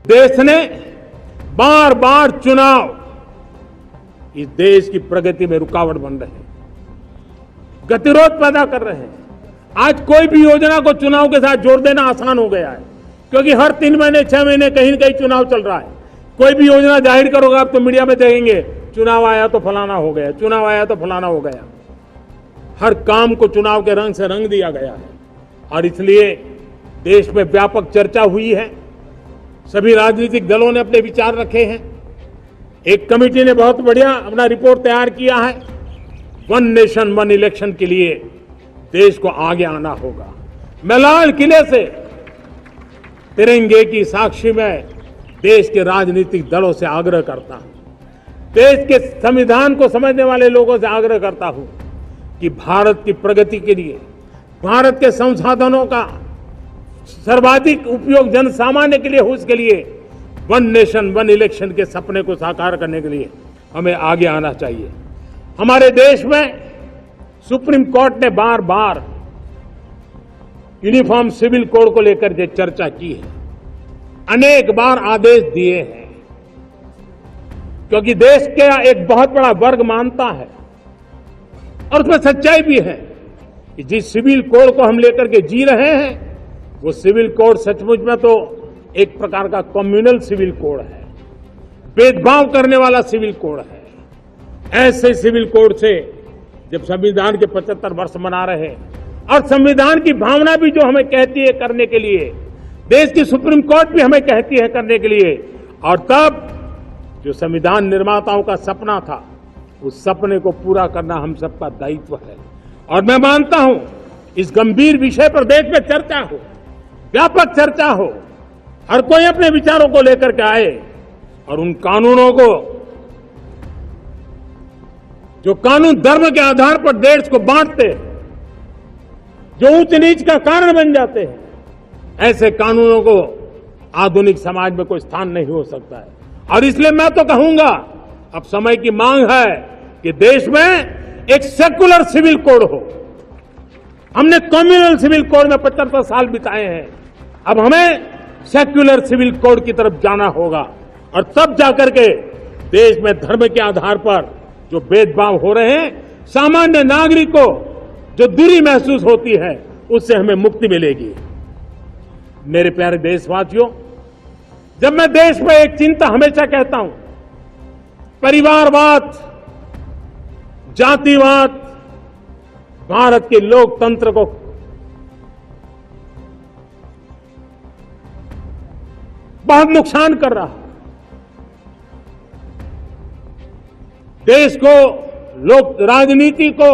देश ने बार बार चुनाव इस देश की प्रगति में रुकावट बन रहे हैं, गतिरोध पैदा कर रहे हैं। आज कोई भी योजना को चुनाव के साथ जोड़ देना आसान हो गया है, क्योंकि हर 3 महीने 6 महीने कहीं न कहीं चुनाव चल रहा है। कोई भी योजना जाहिर करोगे आप तो मीडिया में देखेंगे, चुनाव आया तो फलाना हो गया, चुनाव आया तो फलाना हो गया। हर काम को चुनाव के रंग से रंग दिया गया है और इसलिए देश में व्यापक चर्चा हुई है। सभी राजनीतिक दलों ने अपने विचार रखे हैं। एक कमेटी ने बहुत बढ़िया अपना रिपोर्ट तैयार किया है। वन नेशन वन इलेक्शन के लिए देश को आगे आना होगा। मैं लाल किले से तिरंगे की साक्षी में देश के राजनीतिक दलों से आग्रह करता हूं, देश के संविधान को समझने वाले लोगों से आग्रह करता हूं कि भारत की प्रगति के लिए, भारत के संसाधनों का सर्वाधिक उपयोग जन सामान्य के लिए हो, उसके लिए वन नेशन वन इलेक्शन के सपने को साकार करने के लिए हमें आगे आना चाहिए। हमारे देश में सुप्रीम कोर्ट ने बार बार यूनिफॉर्म सिविल कोड को लेकर जो चर्चा की है, अनेक बार आदेश दिए हैं, क्योंकि देश का एक बहुत बड़ा वर्ग मानता है और उसमें सच्चाई भी है कि जिस सिविल कोड को हम लेकर के जी रहे हैं वो सिविल कोड सचमुच में तो एक प्रकार का कम्युनल सिविल कोड है, भेदभाव करने वाला सिविल कोड है। ऐसे सिविल कोड से जब संविधान के 75 वर्ष मना रहे हैं और संविधान की भावना भी जो हमें कहती है करने के लिए, देश की सुप्रीम कोर्ट भी हमें कहती है करने के लिए, और तब जो संविधान निर्माताओं का सपना था उस सपने को पूरा करना हम सबका दायित्व है। और मैं मानता हूं इस गंभीर विषय पर देश में चर्चा हो, व्यापक चर्चा हो, हर कोई अपने विचारों को लेकर के आए और उन कानूनों को जो कानून धर्म के आधार पर देश को बांटते, जो ऊंच नीच का कारण बन जाते हैं, ऐसे कानूनों को आधुनिक समाज में कोई स्थान नहीं हो सकता है। और इसलिए मैं तो कहूंगा अब समय की मांग है कि देश में एक सेकुलर सिविल कोड हो। हमने कम्युनल सिविल कोड में 75 साल बिताए हैं, अब हमें सेक्युलर सिविल कोड की तरफ जाना होगा और तब जाकर के देश में धर्म के आधार पर जो भेदभाव हो रहे हैं, सामान्य नागरिक को जो दूरी महसूस होती है, उससे हमें मुक्ति मिलेगी। मेरे प्यारे देशवासियों, जब मैं देश में एक चिंता हमेशा कहता हूं, परिवारवाद, जातिवाद भारत के लोकतंत्र को बहुत नुकसान कर रहा है। देश को, लोक राजनीति को